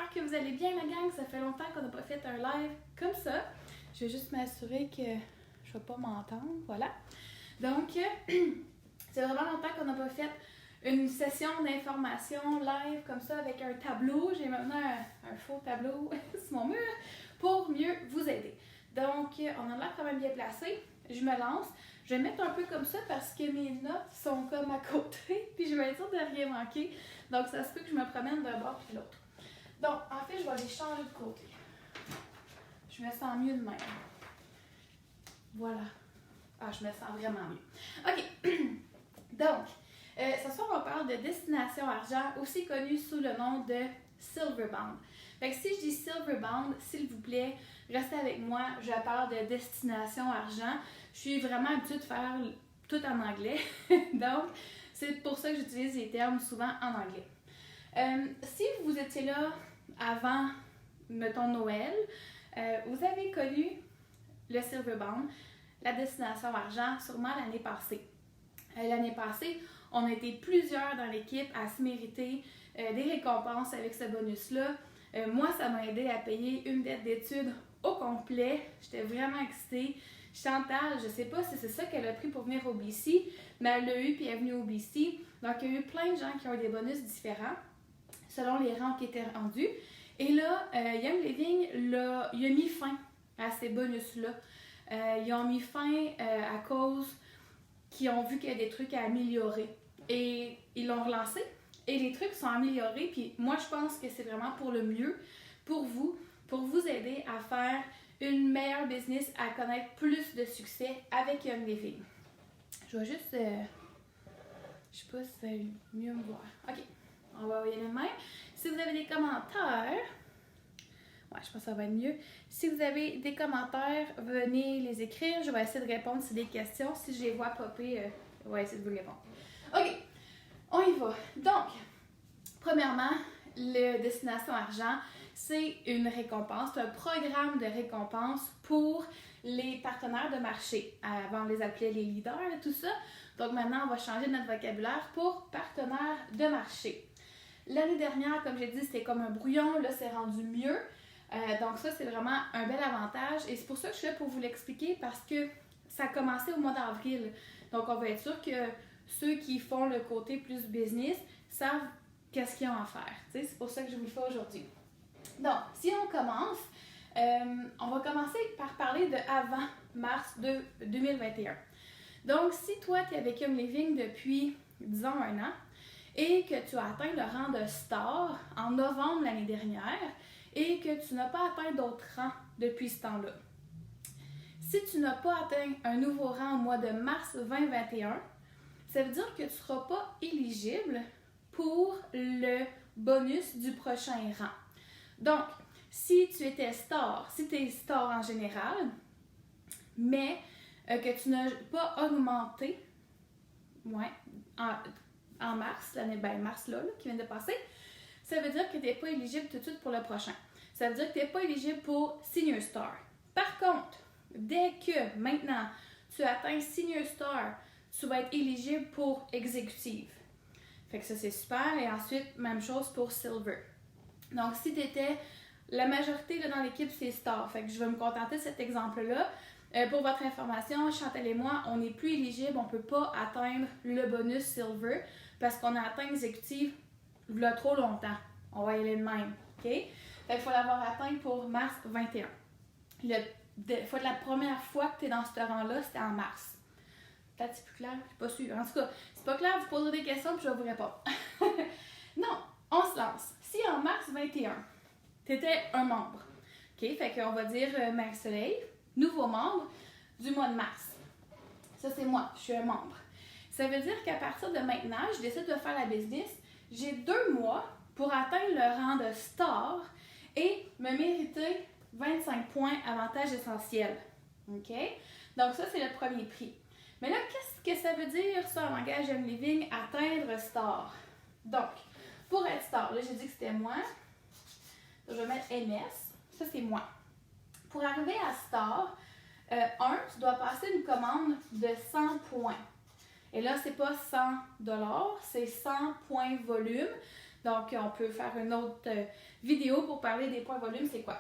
j'espère que vous allez bien la gang, ça fait longtemps qu'on n'a pas fait un live comme ça. Je vais juste m'assurer que je ne vais pas m'entendre, voilà. Donc, c'est vraiment longtemps qu'on n'a pas fait une session d'information live comme ça avec un tableau. J'ai maintenant un faux tableau sur mon mur pour mieux vous aider. Donc, on a l'air quand même bien placé. Je me lance. Je vais mettre un peu comme ça parce que mes notes sont comme à côté, puis je vais être sûre de rien manquer. Donc, ça se peut que je me promène d'un bord puis l'autre. Donc, en fait, je vais les changer de côté. Je me sens mieux de même. Voilà. Ah, je me sens vraiment mieux. OK. Donc, ce soir, on parle de destination argent, aussi connue sous le nom de Silverbound. Fait que si je dis Silverbound, s'il vous plaît, restez avec moi. Je parle de destination argent. Je suis vraiment habituée de faire tout en anglais. Donc, c'est pour ça que j'utilise les termes souvent en anglais. Si vous étiez là avant, mettons, Noël, vous avez connu le Silverbound, la destination argent, sûrement l'année passée. L'année passée, on a été plusieurs dans l'équipe à se mériter des récompenses avec ce bonus-là. Moi, ça m'a aidé à payer une dette d'études au complet. J'étais vraiment excitée. Chantal, je ne sais pas si c'est ça qu'elle a pris pour venir au BC, mais elle l'a eu puis elle est venue au BC. Donc, il y a eu plein de gens qui ont eu des bonus différents selon les rangs qui étaient rendus. Et là, Young Living, il a mis fin à ces bonus-là. Ils ont mis fin à cause qu'ils ont vu qu'il y a des trucs à améliorer. Et ils l'ont relancé et les trucs sont améliorés. Puis moi, je pense que c'est vraiment pour le mieux, pour vous aider à faire une meilleure business, à connaître plus de succès avec Young Living. Je vais juste... je sais pas si ça va mieux me voir. OK, on va y aller de même. Si vous avez des commentaires... Ouais, je pense que ça va être mieux. Si vous avez des commentaires, venez les écrire. Je vais essayer de répondre si des questions. Si je les vois popper, je vais essayer de vous répondre. OK, on y va. Donc, premièrement, le Destination Argent, c'est une récompense, c'est un programme de récompense pour les partenaires de marché. Avant, on les appelait les leaders et tout ça. Donc maintenant, on va changer notre vocabulaire pour partenaires de marché. L'année dernière, comme j'ai dit, c'était comme un brouillon. Là, c'est rendu mieux. Donc ça, c'est vraiment un bel avantage. Et c'est pour ça que je suis là pour vous l'expliquer parce que ça a commencé au mois d'avril. Donc, on va être sûr que ceux qui font le côté plus business savent qu'est-ce qu'ils ont à faire. C'est pour ça que je vous le fais aujourd'hui. Donc, si on commence, on va commencer par parler de avant mars 2021. Donc, si toi, tu es avec Young Living depuis, disons, 1 an et que tu as atteint le rang de star en novembre l'année dernière et que tu n'as pas atteint d'autres rangs depuis ce temps-là, si tu n'as pas atteint un nouveau rang au mois de mars 2021, ça veut dire que tu ne seras pas éligible pour le bonus du prochain rang. Donc, si tu étais star, si tu es star en général, mais que tu n'as pas augmenté en mars, mars là, qui vient de passer, ça veut dire que tu n'es pas éligible tout de suite pour le prochain. Ça veut dire que tu n'es pas éligible pour Senior Star. Par contre, dès que maintenant tu atteins Senior Star, tu vas être éligible pour Exécutive. Fait que ça, c'est super. Et ensuite, même chose pour Silver. Donc, si tu étais... La majorité là, dans l'équipe, c'est Star. Fait que je vais me contenter de cet exemple-là. Pour votre information, Chantal et moi, on n'est plus éligible. On ne peut pas atteindre le bonus Silver parce qu'on a atteint Exécutive il y a trop longtemps. On va y aller de même. OK? Fait qu'il faut l'avoir atteint pour mars 21. La première fois que tu es dans ce rang-là, c'était en mars. Peut-être c'est plus clair, je suis pas sûre. En tout cas, c'est pas clair, vous poserez des questions puis je vais vous répondre. Non, on se lance. Si en mars 21, tu étais un membre, OK? Fait qu'on va dire Marie-Soleil, nouveau membre du mois de mars. Ça, c'est moi, je suis un membre. Ça veut dire qu'à partir de maintenant, je décide de faire la business. J'ai 2 mois pour atteindre le rang de star et me mériter 25 points avantage essentiel. OK? Donc ça, c'est le premier prix. Mais là, qu'est-ce que ça veut dire, ça, en langage Young Living, atteindre star? Donc, pour être star, là, j'ai dit que c'était moi. Je vais mettre MS. Ça, c'est moi. Pour arriver à star, tu dois passer une commande de 100 points. Et là, c'est pas 100 $, c'est 100 points volume. Donc, on peut faire une autre vidéo pour parler des points volume, c'est quoi.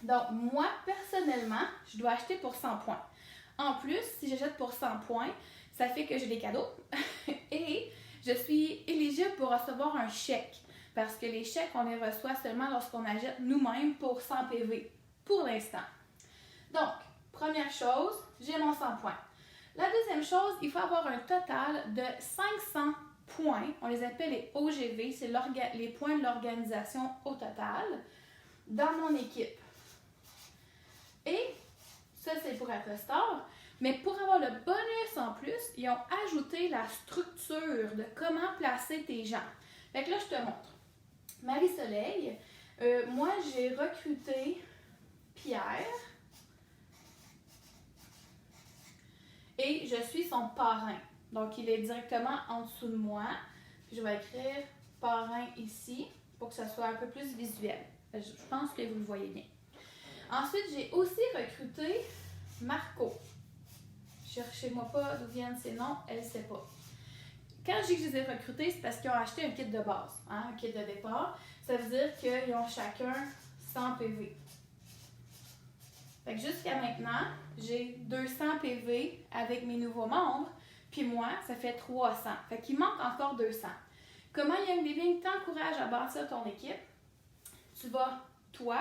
Donc, moi, personnellement, je dois acheter pour 100 points. En plus, si j'achète pour 100 points, ça fait que j'ai des cadeaux et je suis éligible pour recevoir un chèque. Parce que les chèques, on les reçoit seulement lorsqu'on achète nous-mêmes pour 100 PV, pour l'instant. Donc, première chose, j'ai mon 100 points. La deuxième chose, il faut avoir un total de 500 points. On les appelle les OGV, c'est les points de l'organisation au total, dans mon équipe. Et ça, c'est pour être star. Mais pour avoir le bonus en plus, ils ont ajouté la structure de comment placer tes gens. Fait que là, je te montre. Marie-Soleil, moi, j'ai recruté Pierre et je suis son parrain. Donc, il est directement en dessous de moi. Puis, je vais écrire parrain ici pour que ça soit un peu plus visuel. Je pense que vous le voyez bien. Ensuite, j'ai aussi recruté Marco. Cherchez-moi pas d'où viennent ces noms, elle ne sait pas. Quand je dis que je les ai recrutés, c'est parce qu'ils ont acheté un kit de base, hein, un kit de départ. Ça veut dire qu'ils ont chacun 100 PV. Fait que jusqu'à maintenant, j'ai 200 PV avec mes nouveaux membres, puis moi, ça fait 300. Fait qu'il manque encore 200. Comment Young Living t'encourage à bâtir ton équipe? Tu vas, toi,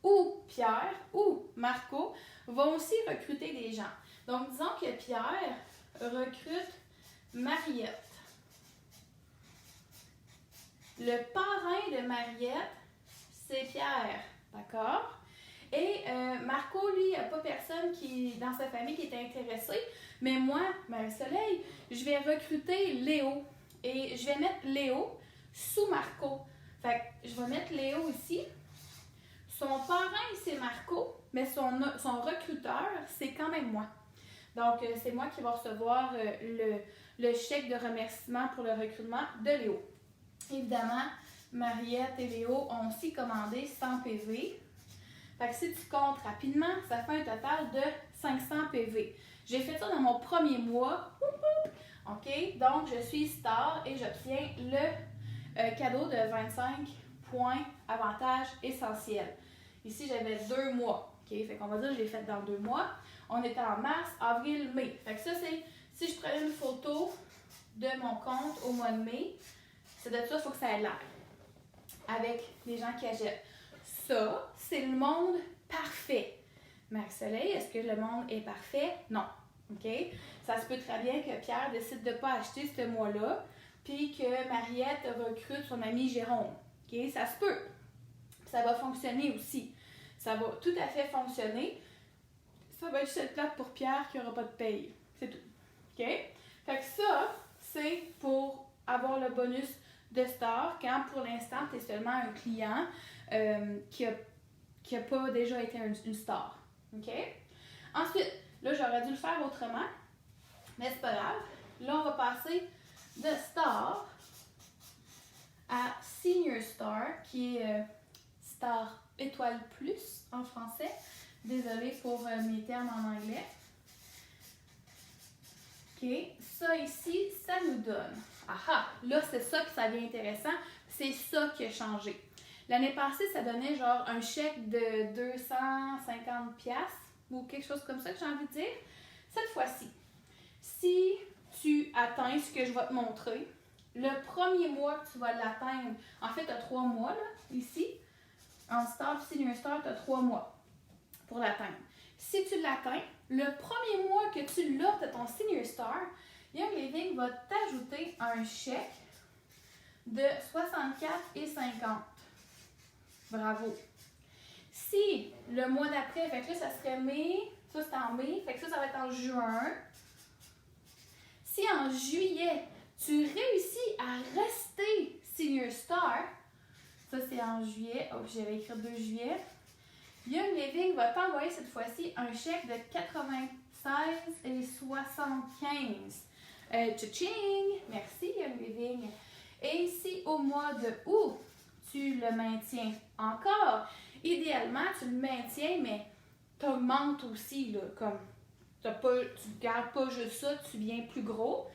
ou Pierre, ou Marco, vont aussi recruter des gens. Donc, disons que Pierre recrute Mariette. Le parrain de Mariette, c'est Pierre, d'accord? Et Marco, lui, il n'y a pas personne dans sa famille qui est intéressé. Mais moi, Marie-Soleil, je vais recruter Léo. Et je vais mettre Léo sous Marco. Fait que je vais mettre Léo ici. Son parrain, c'est Marco, mais son recruteur, c'est quand même moi. Donc, c'est moi qui vais recevoir le chèque de remerciement pour le recrutement de Léo. Évidemment, Mariette et Léo ont aussi commandé 100 PV. Fait que si tu comptes rapidement, ça fait un total de 500 PV. J'ai fait ça dans mon premier mois. OK? Donc, je suis star et j'obtiens le cadeau de 25 points avantage essentiel. Ici, j'avais 2 mois. OK? Fait qu'on va dire que je l'ai fait dans 2 mois. On était en mars, avril, mai. Fait que ça, c'est si je prenais une photo de mon compte au mois de mai, c'est de ça, il faut que ça ait l'air. Avec les gens qui achètent. Ça, c'est le monde parfait. Marie-Soleil, est-ce que le monde est parfait? Non. OK? Ça se peut très bien que Pierre décide de ne pas acheter ce mois-là, puis que Mariette recrute son ami Jérôme. OK? Ça se peut. Ça va fonctionner aussi. Ça va tout à fait fonctionner. Ça va être juste plate pour Pierre qui n'aura pas de paye. C'est tout. OK? Fait que ça, c'est pour avoir le bonus de star quand pour l'instant, tu es seulement un client qui a pas déjà été une star. OK? Ensuite, là, j'aurais dû le faire autrement, mais c'est pas grave. Là, on va passer de star à senior star, qui est star étoile plus en français. Désolée pour mes termes en anglais. OK, ça ici, ça nous donne. Aha, là, c'est ça que ça devient intéressant. C'est ça qui a changé. L'année passée, ça donnait genre un chèque de 250$ ou quelque chose comme ça que j'ai envie de dire. Cette fois-ci, si tu atteins ce que je vais te montrer, le premier mois que tu vas l'atteindre, en fait, tu as 3 mois, là, ici. En star, senior star, tu as 3 mois pour l'atteindre. Si tu l'atteins, le premier mois que tu l'as de ton senior star, Young Living va t'ajouter un chèque de 64,50$. Bravo. Si le mois d'après, fait que là, ça serait mai, ça c'est en mai, fait que ça va être en juin. Si en juillet, tu réussis à rester senior star, ça c'est en juillet, oh j'avais écrit 2 juillet, Young Living va t'envoyer cette fois-ci un chèque de 96,75$. Tching! Merci Young Living. Et si au mois de août, tu le maintiens encore, idéalement tu le maintiens, mais tu augmentes aussi, là, comme tu ne gardes pas juste ça, tu viens plus gros.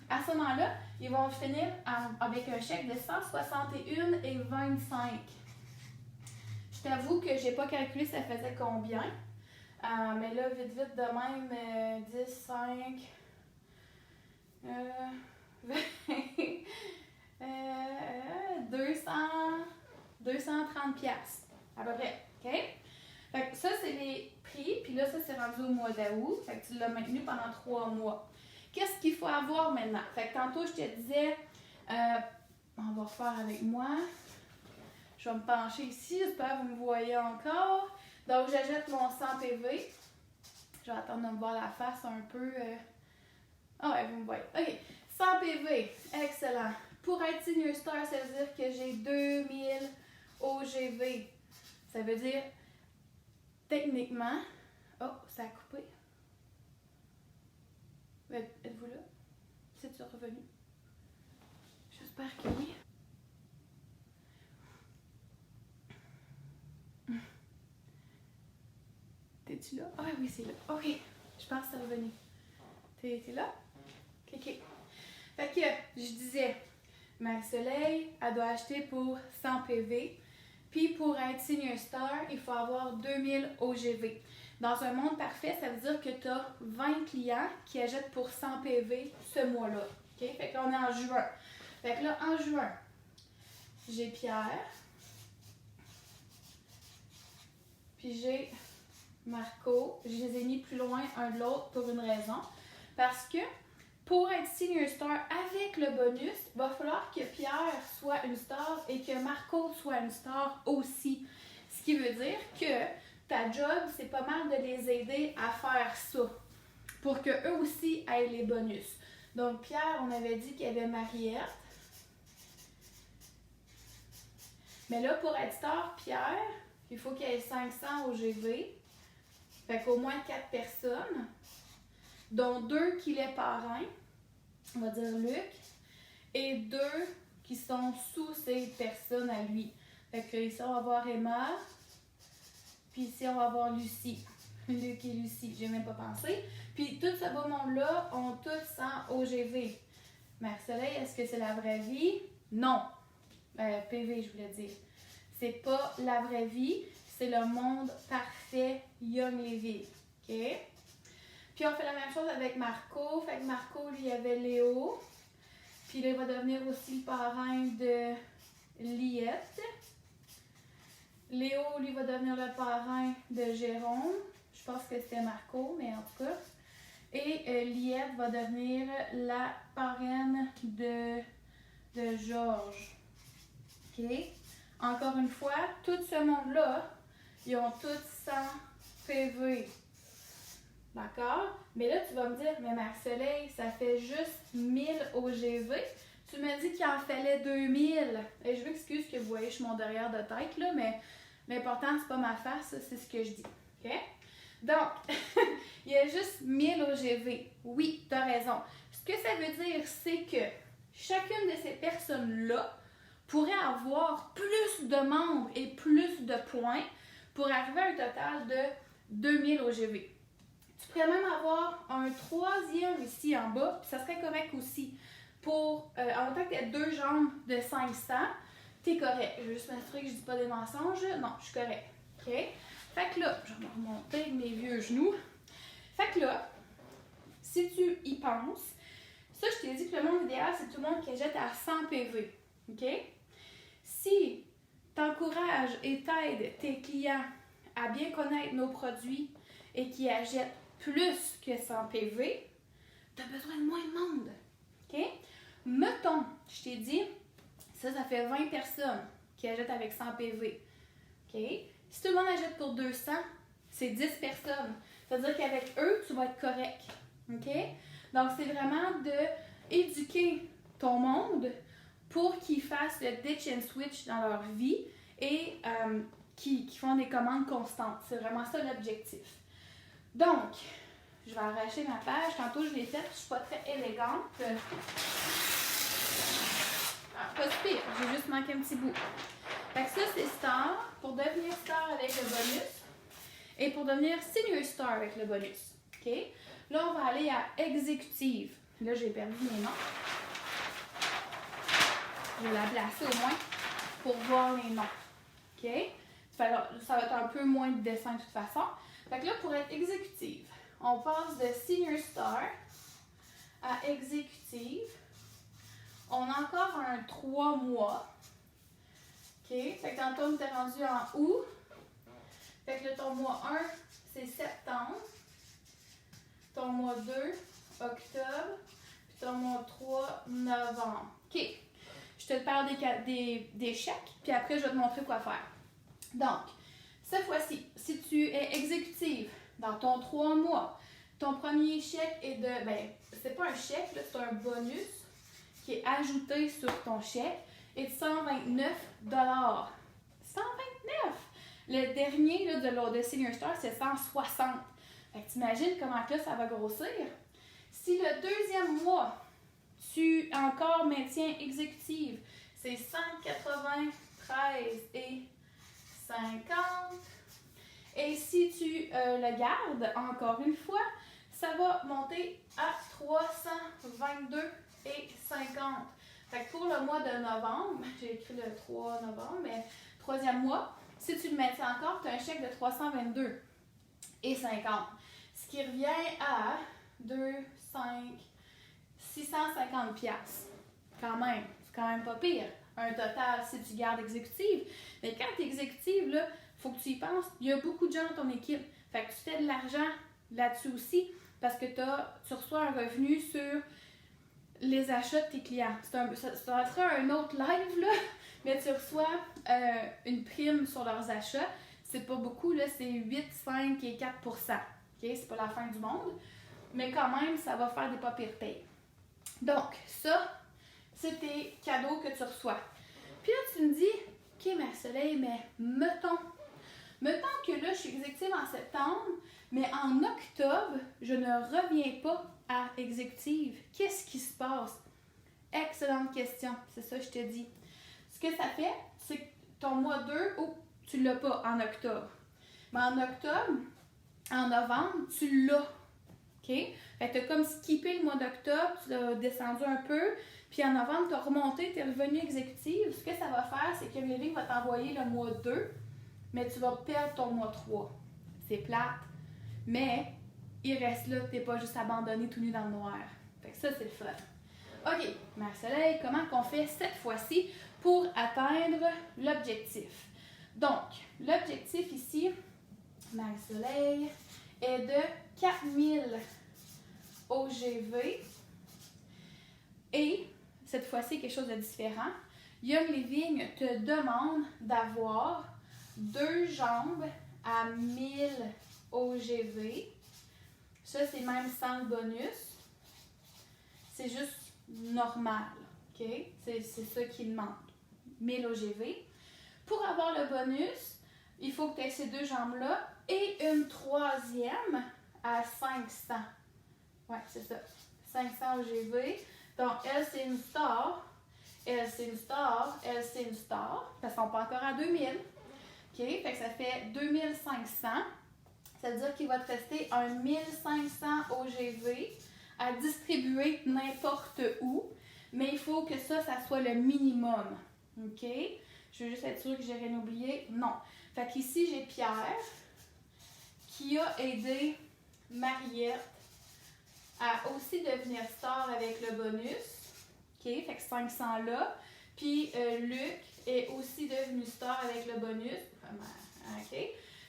À ce moment-là, ils vont finir avec un chèque de 161,25. Je t'avoue que j'ai pas calculé ça faisait combien. Mais là, vite de même, 10, 5, 20, 230 piastres, à peu près, OK? Fait que ça, c'est les prix, puis là, ça, c'est rendu au mois d'août, fait que tu l'as maintenu pendant 3 mois. Qu'est-ce qu'il faut avoir maintenant? Fait que tantôt, je te disais, on va refaire avec moi. Je vais me pencher ici, j'espère que vous me voyez encore. Donc, j'achète mon 100 PV. Je vais attendre de me voir la face un peu. Ah ouais, vous me voyez. OK. 100 PV. Excellent. Pour être Senior Star, ça veut dire que j'ai 2000 OGV. Ça veut dire, techniquement... Oh, ça a coupé. Êtes-vous là? C'est-tu revenu? J'espère que oui. T'es-tu là? Ah oui, c'est là. OK. Je pense que c'est revenu. T'es là? OK. Fait que, je disais, Marie-Soleil, elle doit acheter pour 100 PV. Puis pour être Senior Star, il faut avoir 2000 OGV. Dans un monde parfait, ça veut dire que tu as 20 clients qui achètent pour 100 PV ce mois-là. OK? Fait que là, on est en juin. Fait que là, en juin, j'ai Pierre. Puis j'ai Marco. Je les ai mis plus loin un de l'autre pour une raison. Parce que pour être Senior Star avec le bonus, il va falloir que Pierre soit une star et que Marco soit une star aussi. Ce qui veut dire que ta job, c'est pas mal de les aider à faire ça pour qu'eux aussi aient les bonus. Donc, Pierre, on avait dit qu'il y avait Mariette. Mais là, pour être star, Pierre, il faut qu'il y ait 500 OGV. Fait qu'au moins 4 personnes, dont 2 qui les parrains, on va dire Luc, et 2 qui sont sous ces personnes à lui. Fait que ici, on va voir Emma, puis ici, on va voir Lucie. Luc et Lucie, j'ai même pas pensé. Puis tout ce beau monde-là ont tous 100 OGV. Marie-Soleil, est-ce que c'est la vraie vie? Non. PV, je voulais dire. C'est pas la vraie vie, c'est le monde parfait Young-Léville. OK? Puis on fait la même chose avec Marco. Fait que Marco, lui, il y avait Léo. Puis là, il va devenir aussi le parrain de Liette. Léo, lui, va devenir le parrain de Jérôme. Je pense que c'était Marco, mais en tout cas. Et Liette va devenir la parraine de Georges. OK? Encore une fois, tout ce monde-là, ils ont tous 100 PV. D'accord? Mais là, tu vas me dire, mais Marie-Soleil, ça fait juste 1000 OGV. Tu me dis qu'il en fallait 2000. Et je m'excuse que vous voyez, je suis mon derrière de tête, là, mais l'important, c'est pas ma face, c'est ce que je dis. OK? Donc, il y a juste 1000 OGV. Oui, tu as raison. Ce que ça veut dire, c'est que chacune de ces personnes-là pourrait avoir plus de membres et plus de points pour arriver à un total de 2000 OGV. Tu pourrais même avoir un troisième ici en bas, puis ça serait correct aussi. Pour, en tant que tu as 2 jambes de 500, tu es correct. Je vais juste m'assurer que je ne dis pas des mensonges. Non, je suis correct. OK? Fait que là, je vais me remonter avec mes vieux genoux. Fait que là, si tu y penses, ça, je t'ai dit que le monde idéal, c'est tout le monde qui achète à 100 PV. OK? Si tu encourages et t'aides tes clients à bien connaître nos produits et qui achètent plus que 100 PV, tu as besoin de moins de monde. OK? Mettons, je t'ai dit, ça fait 20 personnes qui achètent avec 100 PV. OK? Si tout le monde achète pour 200, c'est 10 personnes. Ça veut dire qu'avec eux, tu vas être correct. OK? Donc, c'est vraiment d'éduquer ton monde pour qu'ils fassent le ditch and switch dans leur vie et qui font des commandes constantes. C'est vraiment ça l'objectif. Donc, je vais arracher ma page. Tantôt, je l'ai faite, je suis pas très élégante. Pas si pire, j'ai juste manqué un petit bout. Fait que ça, c'est Star, pour devenir Star avec le bonus. Et pour devenir Senior Star avec le bonus. OK? Là, on va aller à Exécutive. Là, j'ai perdu mes noms. Je vais la placer au moins pour voir les noms. OK? Ça va être un peu moins de dessin de toute façon. Fait que là, pour être exécutive, on passe de Senior Star à exécutive. On a encore un 3 mois. OK? Fait que tantôt, on était rendu en août. Fait que là, ton mois 1, c'est septembre. Ton mois 2, octobre. Puis ton mois 3, novembre. OK. Je te parle des chèques, puis après, je vais te montrer quoi faire. Donc, cette fois-ci, si tu es exécutive dans ton 3 mois, ton premier chèque est de, ben, c'est pas un chèque, là, c'est un bonus qui est ajouté sur ton chèque et de 129 $. 129! Le dernier là, de Senior Star, c'est 160. Fait que t'imagines comment que là, ça va grossir. Si le deuxième mois, tu encore maintiens exécutive, c'est 193 et 50. Et si tu le gardes, encore une fois, ça va monter à 322 et 50. Fait que pour le mois de novembre, j'ai écrit le 3 novembre, mais troisième mois, si tu le maintiens encore, tu as un chèque de 322 et 50. Ce qui revient à 2, 5, 650 piastres. Quand même, c'est quand même pas pire. Un total si tu gardes exécutive. Mais quand tu es exécutive, là, faut que tu y penses. Il y a beaucoup de gens dans ton équipe. Fait que tu fais de l'argent là-dessus aussi parce que tu reçois un revenu sur les achats de tes clients. Ça sera un autre live, là, mais tu reçois une prime sur leurs achats. C'est pas beaucoup, là, c'est 8, 5 et 4 %. Okay? C'est pas la fin du monde, mais quand même, ça va faire des pas pires payes. Donc, ça, c'est tes cadeaux que tu reçois. Puis là, tu me dis, OK, Marie-Soleil, mais mettons que là, je suis exécutive en septembre, mais en octobre, je ne reviens pas à exécutive. Qu'est-ce qui se passe? Excellente question. C'est ça que je te dis. Ce que ça fait, c'est que ton mois 2, tu ne l'as pas en octobre. Mais en octobre, en novembre, tu l'as. OK? Fait que tu as comme skippé le mois d'octobre, tu l'as descendu un peu, puis en novembre, tu as remonté, tu es revenu exécutive. Ce que ça va faire, c'est que Living va t'envoyer le mois 2, mais tu vas perdre ton mois 3. C'est plate, mais il reste là, tu n'es pas juste abandonné tout nu dans le noir. Fait que ça, c'est le fun. OK, Marie-Soleil, comment qu'on fait cette fois-ci pour atteindre l'objectif? Donc, l'objectif ici, Marie-Soleil, est de 4000 OGV. Et, cette fois-ci, quelque chose de différent. Young Living te demande d'avoir 2 jambes à 1000 OGV. Ça, c'est même sans le bonus. C'est juste normal. OK? C'est ça qu'il demande. 1000 OGV. Pour avoir le bonus, il faut que tu aies ces 2 jambes-là et une troisième à 500. Ouais, c'est ça. 500 OGV. Donc, elle, c'est une star. Elle, c'est une star. Elle, c'est une star. Parce qu'on pas encore à 2000. OK? Fait que ça fait 2500. Ça veut dire qu'il va te rester un 1500 OGV à distribuer n'importe où. Mais il faut que ça soit le minimum. OK? Je veux juste être sûre que j'ai rien oublié. Non. Fait qu'ici, j'ai Pierre qui a aidé Mariette à aussi devenir star avec le bonus. OK? Fait que 500 là. Puis Luc est aussi devenu star avec le bonus. OK?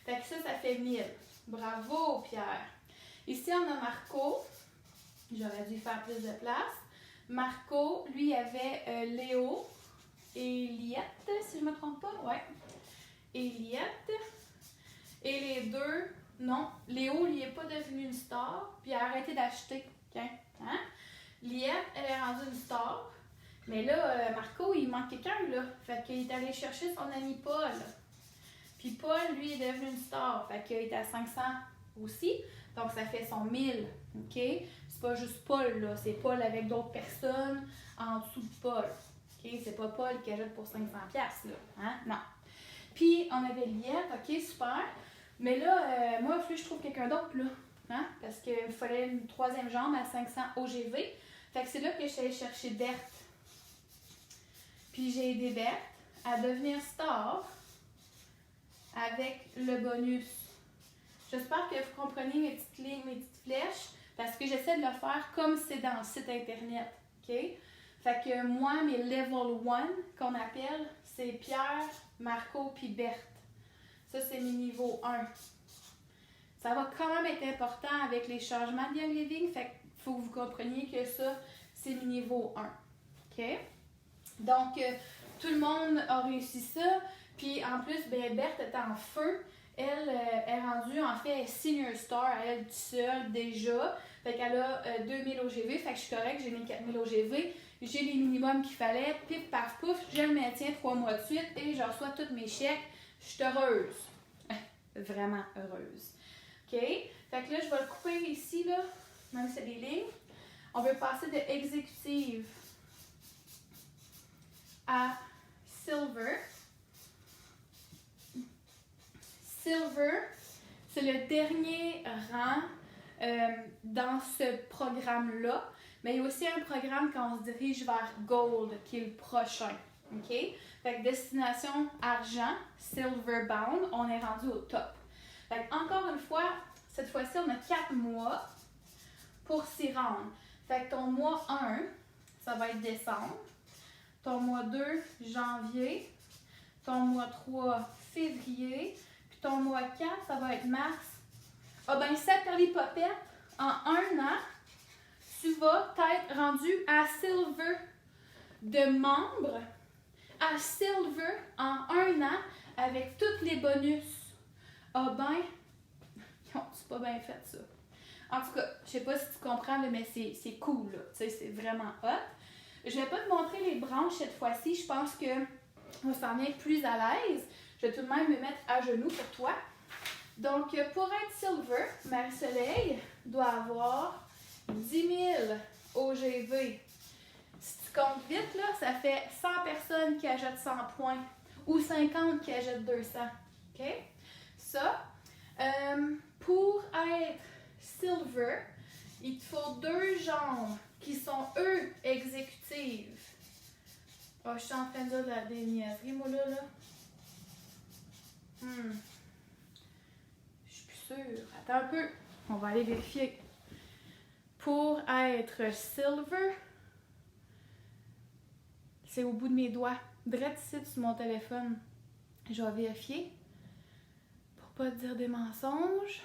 Fait que ça fait 1000. Bravo, Pierre. Ici, on a Marco. J'aurais dû faire plus de place. Marco, lui, avait Léo et Liette, si je ne me trompe pas. Ouais. Et Liette. Et les deux, non. Léo, lui, n'est pas devenu une star, puis il a arrêté d'acheter. Okay? Hein? Liette, elle est rendue une star. Mais là, Marco, il manque quelqu'un, là. Fait qu'il est allé chercher son ami Paul. Puis Paul, lui, est devenu une star. Fait qu'il est à 500 aussi. Donc, ça fait son 1000. OK? C'est pas juste Paul, là. C'est Paul avec d'autres personnes en dessous de Paul. OK? C'est pas Paul qui ajoute pour 500$, là. Hein? Non. Puis, on avait Liette. OK, super. Mais là, moi, il faut que je trouve quelqu'un d'autre, là. Hein? Parce qu'il fallait une troisième jambe à 500 OGV. Fait que c'est là que je suis allée chercher Berthe. Puis j'ai aidé Berthe à devenir star avec le bonus. J'espère que vous comprenez mes petites lignes, mes petites flèches, parce que j'essaie de le faire comme c'est dans le site internet. OK? Fait que moi, mes level 1 qu'on appelle, c'est Pierre, Marco puis Berthe. Ça, c'est mes niveaux 1. Ça va quand même être important avec les changements de Young Living, fait qu'il faut que vous compreniez que ça, c'est mes niveaux 1. OK? Donc, tout le monde a réussi ça. Puis en plus, ben, Berthe est en feu. Elle est rendue, en fait, senior star à elle toute seule déjà. Fait qu'elle a 2000 OGV. Fait que je suis correcte, j'ai mes 4000 OGV. J'ai les minimums qu'il fallait. Pif, paf, pouf, je le maintiens 3 mois de suite et je reçois tous mes chèques. Je suis heureuse. Vraiment heureuse. OK? Fait que là, je vais le couper ici, là, même si c'est des lignes. On veut passer de exécutive à silver. Silver, c'est le dernier rang dans ce programme-là. Mais il y a aussi un programme quand on se dirige vers Gold, qui est le prochain. OK? Fait que destination argent, Silver Bound, on est rendu au top. Fait que encore une fois, cette fois-ci, on a 4 mois pour s'y rendre. Fait que ton mois 1, ça va être décembre. Ton mois 2, janvier. Ton mois 3, février. Puis ton mois 4, ça va être mars. Ah ben, cette perlipopette, en 1 an, tu vas être rendu à Silver de membre, à Silver en 1 an avec tous les bonus. Ah ben, c'est pas bien fait ça. En tout cas, je sais pas si tu comprends, là, mais c'est cool, là. Tu sais, c'est vraiment hot. Je vais pas te montrer les branches cette fois-ci. Je pense que on va s'en être plus à l'aise. Je vais tout de même me mettre à genoux pour toi. Donc, pour être Silver, Marie-Soleil doit avoir 10 000 OGV. Si tu comptes vite, là, ça fait 100 personnes qui achètent 100 points ou 50 qui achètent 200. OK? Ça, pour être Silver, il te faut 2 jambes qui sont, eux, exécutives. Oh, je suis en train de dire des niaiseries, moi, là. Je suis plus sûre. Attends un peu. On va aller vérifier. Pour être Silver, c'est au bout de mes doigts. Direct ici sur mon téléphone. Je vais vérifier. Pour pas te dire des mensonges.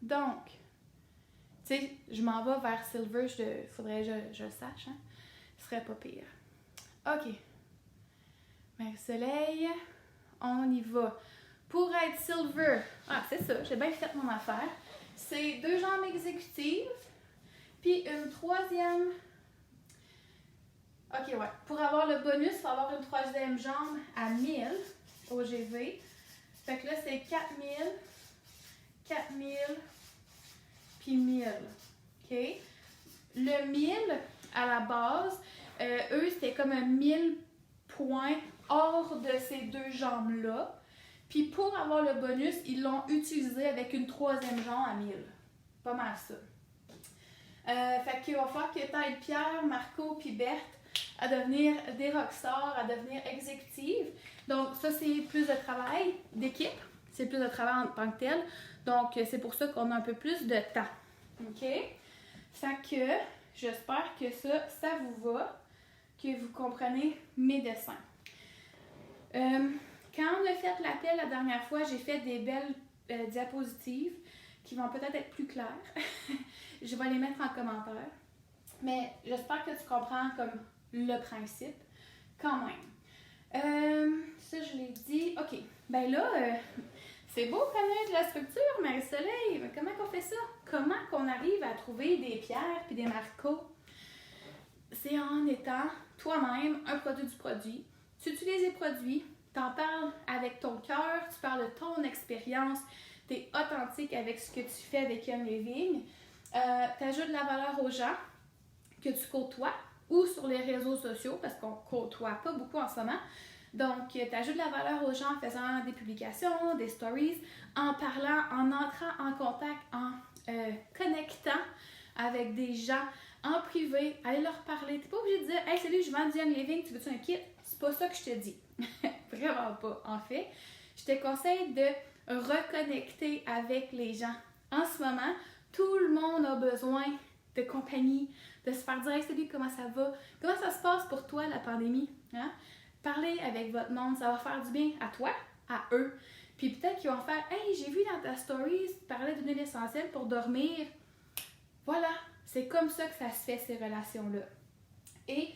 Donc, tu sais, je m'en vais vers Silver. Faudrait que je le sache. Hein? Ce serait pas pire. OK. Marie-Soleil, on y va. Pour être Silver, c'est ça, j'ai bien fait mon affaire. C'est 2 jambes exécutives, puis une 3e. OK, ouais. Pour avoir le bonus, il faut avoir une 3e jambe à 1000 OGV. Fait que là, c'est 4000, 4000, puis 1000. OK? Le 1000, à la base, eux, c'était comme un 1000 points hors de ces 2 jambes-là. Puis pour avoir le bonus, ils l'ont utilisé avec une 3e jambe à 1000. Pas mal ça. Fait qu'il va falloir que tu aides Pierre, Marco puis Berthe à devenir des rockstars, à devenir exécutives. Donc ça, c'est plus de travail d'équipe. C'est plus de travail en tant que tel. Donc c'est pour ça qu'on a un peu plus de temps. OK? Fait que j'espère que ça vous va, que vous comprenez mes dessins. Quand on a fait l'appel la dernière fois, j'ai fait des belles diapositives qui vont peut-être être plus claires. Je vais les mettre en commentaire. Mais j'espère que tu comprends comme le principe quand même. Ça, je l'ai dit. OK. Ben là, c'est beau connaître la structure, Marie-Soleil. Mais comment qu'on fait ça? Comment qu'on arrive à trouver des pierres puis des marcos? C'est en étant toi-même un produit du produit. Tu utilises les produits, tu en parles avec ton cœur, tu parles de ton expérience, tu es authentique avec ce que tu fais avec Young Living. Tu ajoutes de la valeur aux gens que tu côtoies ou sur les réseaux sociaux parce qu'on ne côtoie pas beaucoup en ce moment. Donc, tu ajoutes de la valeur aux gens en faisant des publications, des stories, en parlant, en entrant en contact, en connectant avec des gens en privé, aller leur parler. Tu n'es pas obligé de dire « Hey, salut, je vends du Young Living, tu veux-tu un kit? » C'est pas ça que je te dis. Vraiment pas. En fait, je te conseille de reconnecter avec les gens. En ce moment, tout le monde a besoin de compagnie, de se faire dire hey, « Salut, comment ça va? Comment ça se passe pour toi, la pandémie? Hein? » Parlez avec votre monde, ça va faire du bien à toi, à eux. Puis peut-être qu'ils vont faire « Hey, j'ai vu dans ta story, tu parlais d'une huile essentielle pour dormir. » Voilà, c'est comme ça que ça se fait, ces relations-là. Et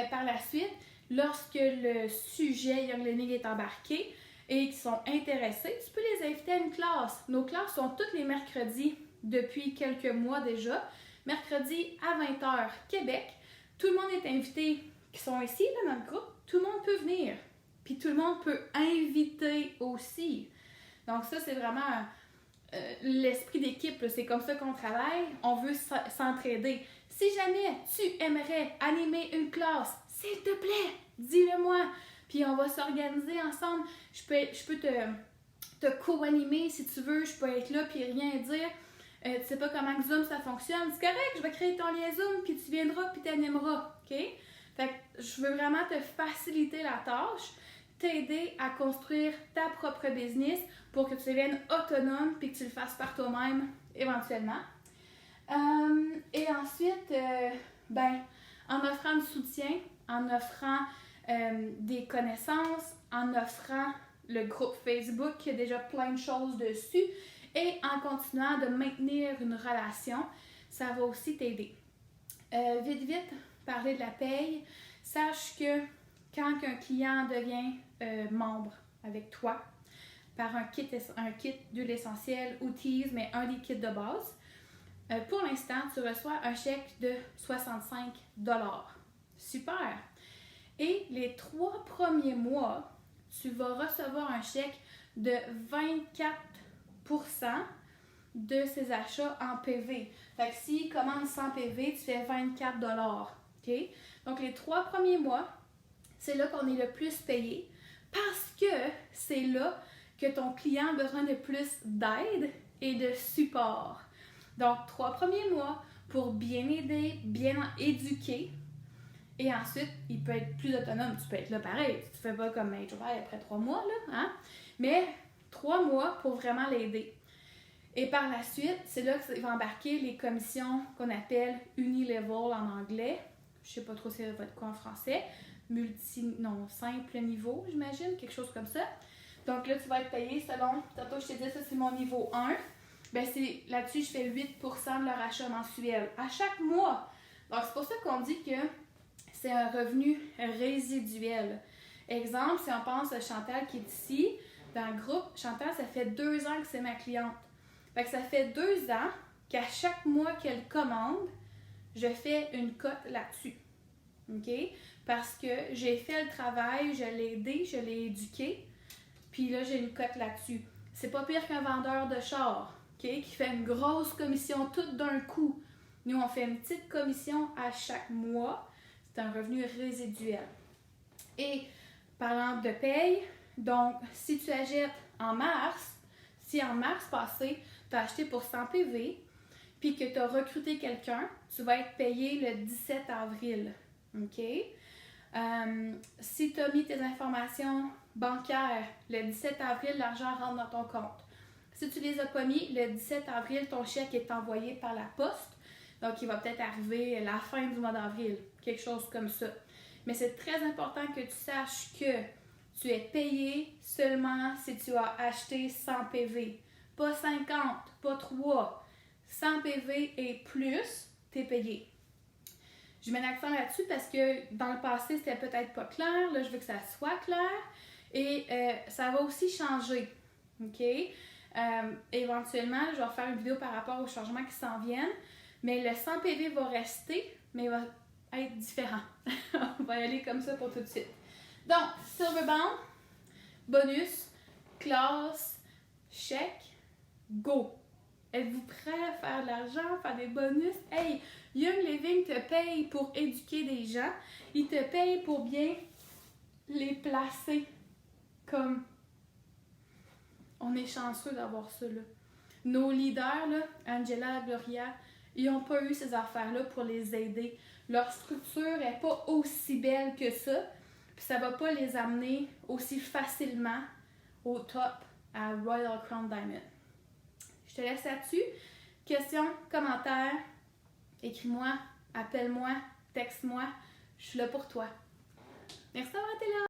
par la suite, lorsque le sujet Young Living est embarqué et qu'ils sont intéressés, tu peux les inviter à une classe. Nos classes sont tous les mercredis depuis quelques mois déjà. Mercredi à 20h, Québec. Tout le monde est invité qui sont ici là, dans le groupe. Tout le monde peut venir. Puis tout le monde peut inviter aussi. Donc ça, c'est vraiment l'esprit d'équipe. C'est comme ça qu'on travaille. On veut s'entraider. Si jamais tu aimerais animer une classe, s'il te plaît, dis-le-moi. Puis on va s'organiser ensemble. Je peux te co-animer si tu veux. Je peux être là puis rien dire. Tu sais pas comment Zoom ça fonctionne. C'est correct, je vais créer ton lien Zoom puis tu viendras puis t'animeras. OK? Fait que je veux vraiment te faciliter la tâche, t'aider à construire ta propre business pour que tu deviennes autonome puis que tu le fasses par toi-même éventuellement. Et ensuite, en offrant du soutien, en offrant des connaissances, en offrant le groupe Facebook qui a déjà plein de choses dessus et en continuant de maintenir une relation, ça va aussi t'aider. Vite, parler de la paye. Sache que quand un client devient membre avec toi, par un kit d'huile essentielle, outils, mais un des kits de base, pour l'instant, tu reçois un chèque de 65 $. Super! Et les 3 premiers mois, tu vas recevoir un chèque de 24% de ses achats en PV. Fait que s'il commande 100 PV, tu fais 24 $. Okay? Donc, les 3 premiers mois, c'est là qu'on est le plus payé parce que c'est là que ton client a besoin de plus d'aide et de support. Donc, 3 premiers mois pour bien aider, bien éduquer. Et ensuite, il peut être plus autonome. Tu peux être là pareil. Tu ne fais pas comme un travail après 3 mois, là, hein? Mais 3 mois pour vraiment l'aider. Et par la suite, c'est là qu'il va embarquer les commissions qu'on appelle unilevel en anglais. Je ne sais pas trop si ça va être quoi en français. Simple niveau, j'imagine, quelque chose comme ça. Donc là, tu vas être payé selon, tantôt je t'ai dit, ça c'est mon niveau 1. Là-dessus, je fais 8% de leur achat mensuel à chaque mois. Donc c'est pour ça qu'on dit que c'est un revenu résiduel. Exemple, si on pense à Chantal qui est ici, dans le groupe, Chantal, ça fait 2 ans que c'est ma cliente. Fait que ça fait 2 ans qu'à chaque mois qu'elle commande, je fais une cote là-dessus. OK? Parce que j'ai fait le travail, je l'ai aidé, je l'ai éduqué, puis là, j'ai une cote là-dessus. C'est pas pire qu'un vendeur de char, OK? Qui fait une grosse commission toute d'un coup. Nous, on fait une petite commission à chaque mois. C'est un revenu résiduel. Et parlant de paye, donc, si tu achètes en mars, si en mars passé, tu as acheté pour 100 PV, puis que tu as recruté quelqu'un, tu vas être payé le 17 avril. OK? Si tu as mis tes informations bancaires, le 17 avril, l'argent rentre dans ton compte. Si tu ne les as pas mis, le 17 avril, ton chèque est envoyé par la poste. Donc, il va peut-être arriver à la fin du mois d'avril, quelque chose comme ça. Mais c'est très important que tu saches que tu es payé seulement si tu as acheté 100 PV. Pas 50, pas 3. 100 PV et plus, tu es payé. Je mets l'accent là-dessus parce que dans le passé, c'était peut-être pas clair. Là, je veux que ça soit clair. Et ça va aussi changer. OK? Éventuellement, je vais faire une vidéo par rapport aux changements qui s'en viennent. Mais le 100 PV va rester, mais il va être différent. On va y aller comme ça pour tout de suite. Donc, Silverbound, bonus, classe, chèque, go! Êtes-vous prêts à faire de l'argent, faire des bonus? Hey, Young Living te paye pour éduquer des gens. Il te paye pour bien les placer comme... On est chanceux d'avoir ça, là. Nos leaders, là, Angela, Gloria, ils n'ont pas eu ces affaires-là pour les aider. Leur structure n'est pas aussi belle que ça puis ça va pas les amener aussi facilement au top à Royal Crown Diamond. Je te laisse là-dessus. Questions, commentaires, écris-moi, appelle-moi, texte-moi. Je suis là pour toi. Merci d'avoir été là!